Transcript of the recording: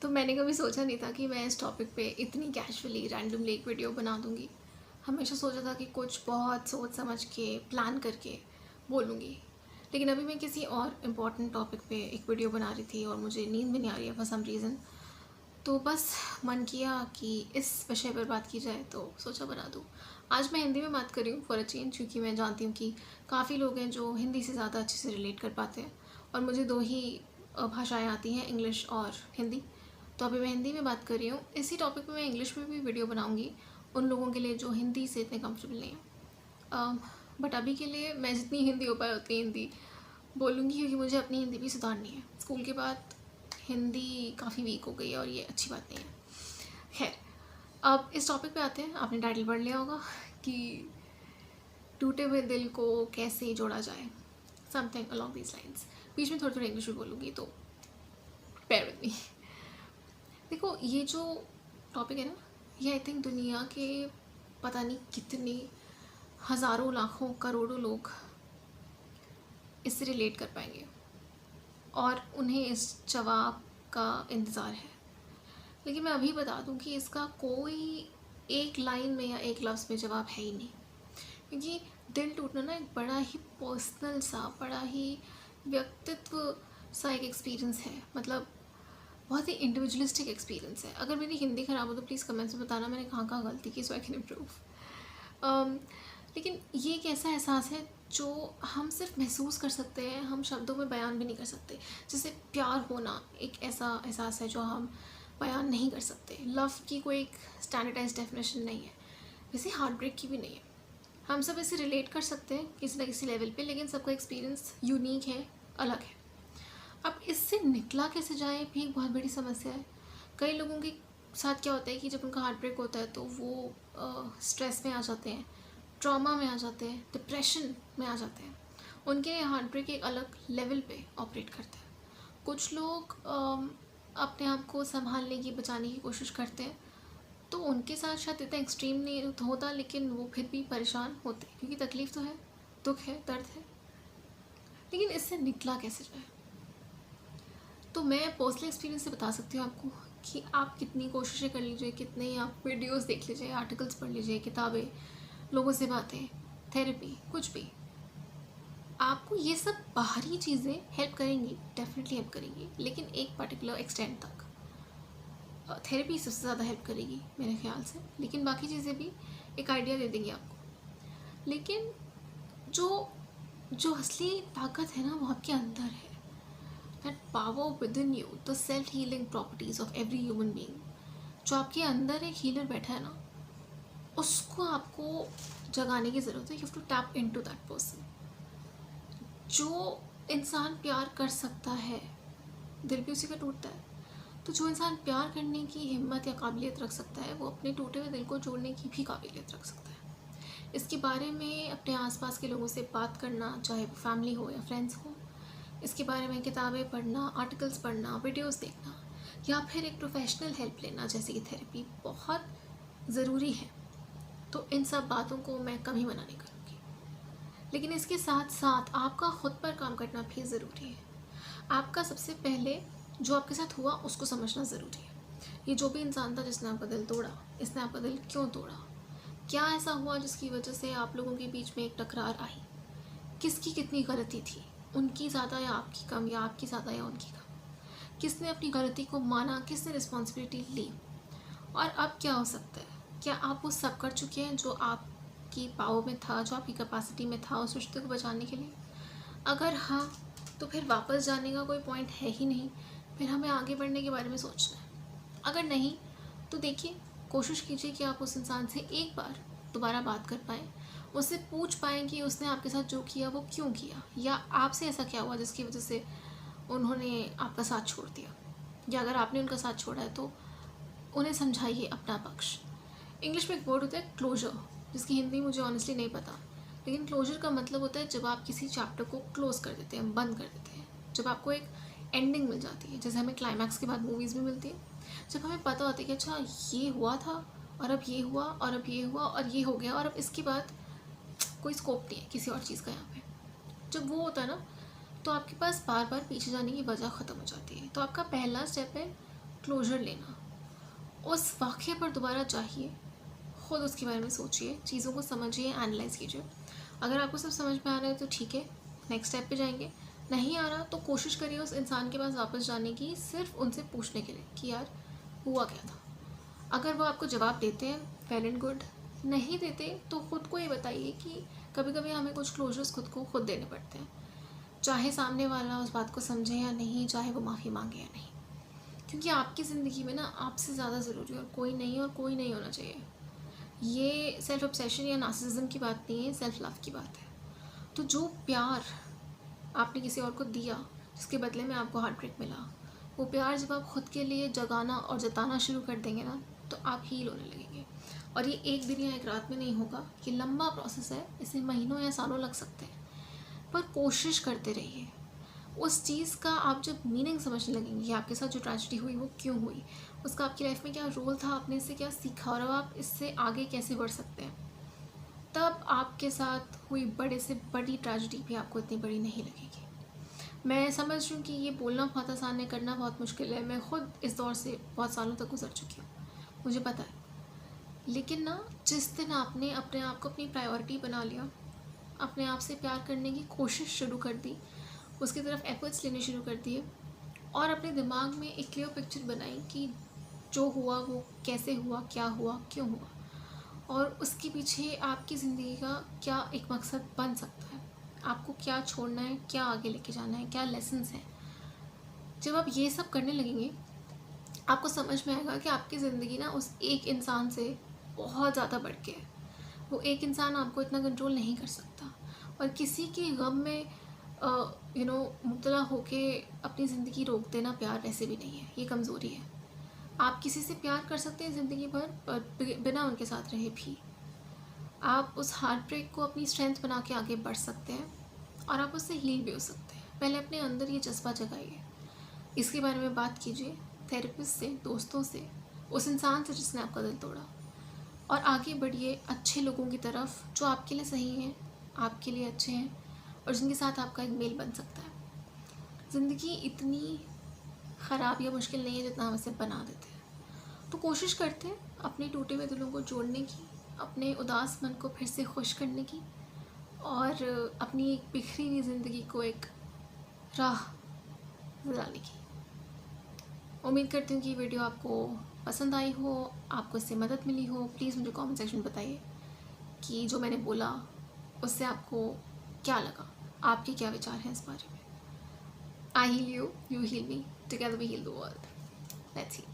तो मैंने कभी सोचा नहीं था कि मैं इस टॉपिक पे इतनी कैजुअली रैंडमली एक वीडियो बना दूँगी। हमेशा सोचा था कि कुछ बहुत सोच समझ के प्लान करके बोलूँगी। लेकिन अभी मैं किसी और इम्पोर्टेंट टॉपिक पे एक वीडियो बना रही थी और मुझे नींद भी नहीं आ रही है फॉर सम रीज़न। तो बस मन किया कि इस विषय पर बात की जाए तो सोचा बना दूँ। आज मैं हिंदी में बात कर रही हूँ फॉर अ चेंज, क्योंकि मैं जानती हूँ कि काफ़ी लोग हैं जो हिंदी से ज़्यादा अच्छे से रिलेट कर पाते हैं और मुझे दो ही भाषाएँ आती हैं, इंग्लिश और हिंदी। तो अभी मैं हिंदी में बात कर रही हूँ। इसी टॉपिक पे मैं इंग्लिश में भी वीडियो बनाऊँगी उन लोगों के लिए जो हिंदी से इतने कंफर्टेबल नहीं हैं। बट अभी के लिए मैं जितनी हिंदी हो पाए उतनी हिंदी बोलूँगी, क्योंकि मुझे अपनी हिंदी भी सुधारनी है। स्कूल के बाद हिंदी काफ़ी वीक हो गई है और ये अच्छी बात नहीं है। खैर, अब इस टॉपिक पे आते हैं। आपने टाइटल पढ़ लिया होगा कि टूटे हुए दिल को कैसे जोड़ा जाए, समथिंग अलॉन्ग दीज लाइन्स। बीच में थोड़ी थोड़ी इंग्लिश भी बोलूँगी, तो बेयर विद मी। देखो, ये जो टॉपिक है ना, ये आई थिंक दुनिया के पता नहीं कितने हज़ारों लाखों करोड़ों लोग इससे रिलेट कर पाएंगे और उन्हें इस जवाब का इंतज़ार है। लेकिन मैं अभी बता दूं कि इसका कोई एक लाइन में या एक लफ्ज़ में जवाब है ही नहीं, क्योंकि दिल टूटना ना एक बड़ा ही पर्सनल सा, बड़ा ही व्यक्तित्व सा एक एक्सपीरियंस है। मतलब बहुत ही इंडिविजुअलिस्टिक एक्सपीरियंस है। अगर मेरी हिंदी ख़राब हो तो प्लीज़ कमेंट्स में बताना मैंने कहाँ कहाँ गलती की, सो आई कैन इम्प्रूव। लेकिन ये एक ऐसा एहसास है जो हम सिर्फ महसूस कर सकते हैं, हम शब्दों में बयान भी नहीं कर सकते। जैसे प्यार होना एक ऐसा एहसास है जो हम बयान नहीं कर सकते। लव की कोई एक स्टैंडर्डाइज डेफिनेशन नहीं है, वैसे हार्ट ब्रेक की भी नहीं है। हम सब इसे रिलेट कर सकते हैं किसी न किसी लेवल पे, लेकिन सबका एक्सपीरियंस यूनिक है, अलग है। अब इससे निकला कैसे जाए भी एक बहुत बड़ी समस्या है। कई लोगों के साथ क्या होता है कि जब उनका हार्ट ब्रेक होता है तो वो स्ट्रेस में आ जाते हैं, ट्रॉमा में आ जाते हैं, डिप्रेशन में आ जाते हैं। उनके लिए हार्ट ब्रेक एक अलग लेवल पे ऑपरेट करता है। कुछ लोग अपने आप को संभालने की, बचाने की कोशिश करते हैं, तो उनके साथ शायद इतना एक्सट्रीम नहीं होता, लेकिन वो फिर भी परेशान होते हैं, क्योंकि तकलीफ़ तो है, दुख है, दर्द है। लेकिन इससे निकला कैसे जाए? तो मैं पर्सनल एक्सपीरियंस से बता सकती हूँ आपको कि आप कितनी कोशिशें कर लीजिए, कितने आप वीडियोस देख लीजिए, आर्टिकल्स पढ़ लीजिए, किताबें, लोगों से बातें, थेरेपी, कुछ भी, आपको ये सब बाहरी चीज़ें हेल्प करेंगी, डेफिनेटली हेल्प करेंगी, लेकिन एक पर्टिकुलर एक्सटेंट तक। थेरेपी सबसे ज़्यादा हेल्प करेगी मेरे ख्याल से, लेकिन बाकी चीज़ें भी एक आइडिया दे देंगी आपको। लेकिन जो जो असली ताकत है ना, वो आपके अंदर है। That power with in you, the self healing properties of every human being, जो आपके अंदर एक हीलर बैठा है ना, उसको आपको जगाने की ज़रूरत है। You have to tap into that person. जो इंसान प्यार कर सकता है, दिल भी उसी का टूटता है, तो जो इंसान प्यार करने की हिम्मत या काबिलियत रख सकता है, वो अपने टूटे हुए दिल को जोड़ने की भी काबिलियत रख सकता है। इसके बारे में अपने आसपास के लोगों से बात करना, चाहे वो फैमिली हो या फ्रेंड्स हो, इसके बारे में किताबें पढ़ना, आर्टिकल्स पढ़ना, वीडियोस देखना, या फिर एक प्रोफेशनल हेल्प लेना जैसे कि थेरेपी, बहुत ज़रूरी है। तो इन सब बातों को मैं कभी मना नहीं करूँगी, लेकिन इसके साथ साथ आपका खुद पर काम करना भी ज़रूरी है। आपका सबसे पहले जो आपके साथ हुआ उसको समझना ज़रूरी है। ये जो भी इंसान था जिसने आपका दिल तोड़ा, इसने आपका दिल क्यों तोड़ा? क्या ऐसा हुआ जिसकी वजह से आप लोगों के बीच में एक टकरार आई? किसकी कितनी गलती थी? उनकी ज़्यादा या आपकी कम, या आपकी ज़्यादा या उनकी कम? किसने अपनी गलती को माना, किसने रिस्पॉन्सिबिलिटी ली? और अब क्या हो सकता है? क्या आप वो सब कर चुके हैं जो आपकी पावर में था, जो आपकी कैपेसिटी में था उस रिश्ते को बचाने के लिए? अगर हाँ, तो फिर वापस जाने का कोई पॉइंट है ही नहीं, फिर हमें आगे बढ़ने के बारे में सोचना है। अगर नहीं, तो देखिए, कोशिश कीजिए कि आप उस इंसान से एक बार दोबारा बात कर पाएँ, उससे पूछ पाएँ कि उसने आपके साथ जो किया वो क्यों किया, या आपसे ऐसा क्या हुआ जिसकी वजह से उन्होंने आपका साथ छोड़ दिया, या अगर आपने उनका साथ छोड़ा है तो उन्हें समझाइए अपना पक्ष। इंग्लिश में एक वर्ड होता है क्लोजर, जिसकी हिंदी मुझे ऑनेस्टली नहीं पता, लेकिन क्लोजर का मतलब होता है जब आप किसी चैप्टर को क्लोज कर देते हैं, बंद कर देते हैं, जब आपको एक एंडिंग मिल जाती है। जैसे हमें क्लाइमैक्स के बाद मूवीज़ में मिलती है, जब हमें पता होता है कि अच्छा ये हुआ था, और अब ये हुआ, और अब ये हुआ, और ये हो गया, और अब इसके बाद कोई स्कोप नहीं है किसी और चीज़ का यहाँ पे। जब वो होता है ना, तो आपके पास बार बार पीछे जाने की वजह ख़त्म हो जाती है। तो आपका पहला स्टेप है क्लोजर लेना, उस वाक़ये पर दोबारा चाहिए, ख़ुद उसके बारे में सोचिए, चीज़ों को समझिए, एनालाइज़ कीजिए। अगर आपको सब समझ में आ रहा है तो ठीक है, नेक्स्ट स्टेप पे जाएंगे। नहीं आ रहा तो कोशिश करिए उस इंसान के पास वापस जाने की, सिर्फ उनसे पूछने के लिए कि यार हुआ क्या था। अगर वो आपको जवाब देते हैं वेल एंड गुड, नहीं देते तो ख़ुद को ये बताइए कि कभी कभी हमें कुछ क्लोजर्स खुद को खुद देने पड़ते हैं, चाहे सामने वाला उस बात को समझे या नहीं, चाहे वो माफ़ी मांगे या नहीं, क्योंकि आपकी ज़िंदगी में ना आपसे ज़्यादा ज़रूरी और कोई नहीं, और कोई नहीं होना चाहिए। ये सेल्फ ऑब्सेशन या नार्सिसिज्म की बात नहीं है, सेल्फ लव की बात है। तो जो प्यार आपने किसी और को दिया जिसके बदले में आपको हार्ट ब्रेक मिला, वो प्यार जब आप खुद के लिए जगाना और जताना शुरू कर देंगे ना, तो आप हील होने लगेंगे। और ये एक दिन या एक रात में नहीं होगा, ये लंबा प्रोसेस है, इसे महीनों या सालों लग सकते हैं, पर कोशिश करते रहिए। उस चीज़ का आप जब मीनिंग समझने लगेंगे, आपके साथ जो ट्रेजेडी हुई वो क्यों हुई, उसका आपकी लाइफ में क्या रोल था, आपने इससे क्या सीखा और अब आप इससे आगे कैसे बढ़ सकते हैं, तब आपके साथ हुई बड़े से बड़ी ट्रेजेडी भी आपको इतनी बड़ी नहीं लगेगी। मैं समझ रही हूँ कि ये बोलना बहुत आसान है, करना बहुत मुश्किल है। मैं ख़ुद इस दौर से बहुत सालों तक गुजर चुकी हूँ, मुझे पता है। लेकिन ना, जिस दिन आपने अपने आप को अपनी प्रायोरिटी बना लिया, अपने आप से प्यार करने की कोशिश शुरू कर दी, उसकी तरफ एफर्ट्स लेने शुरू कर दिए, और अपने दिमाग में एक क्लियर पिक्चर बनाई कि जो हुआ वो कैसे हुआ, क्या हुआ, क्यों हुआ, और उसके पीछे आपकी ज़िंदगी का क्या एक मकसद बन सकता है, आपको क्या छोड़ना है, क्या आगे लेके जाना है, क्या लेसन्स हैं। जब आप ये सब करने लगेंगे, आपको समझ में आएगा कि आपकी ज़िंदगी ना उस एक इंसान से बहुत ज़्यादा बढ़ के है। वो एक इंसान आपको इतना कंट्रोल नहीं कर सकता, और किसी के गम में मुब्तला होके अपनी ज़िंदगी रोक देना प्यार वैसे भी नहीं है, ये कमज़ोरी है। आप किसी से प्यार कर सकते हैं ज़िंदगी भर, पर बिना उनके साथ रहे भी आप उस हार्ट ब्रेक को अपनी स्ट्रेंथ बना के आगे बढ़ सकते हैं, और आप उससे हील भी हो सकते हैं। पहले अपने अंदर ये जज्बा जगाइए, इसके बारे में बात कीजिए थेरेपिस्ट से, दोस्तों से, उस इंसान से जिसने आपका दिल तोड़ा, और आगे बढ़िए अच्छे लोगों की तरफ जो आपके लिए सही हैं, आपके लिए अच्छे हैं, और जिनके साथ आपका एक मेल बन सकता है। ज़िंदगी इतनी ख़राब या मुश्किल नहीं है जितना हम इसे बना देते हैं। तो कोशिश करते हैं अपने टूटे हुए दिलों को जोड़ने की, अपने उदास मन को फिर से खुश करने की, और अपनी एक बिखरी हुई ज़िंदगी को एक राह दिलाने की। उम्मीद करती हूँ कि ये वीडियो आपको पसंद आई हो, आपको इससे मदद मिली हो। प्लीज़ मुझे कमेंट सेक्शन में बताइए कि जो मैंने बोला उससे आपको क्या लगा, आपके क्या विचार हैं इस बारे में। I heal you, you heal me, together we heal the world. Let's heal.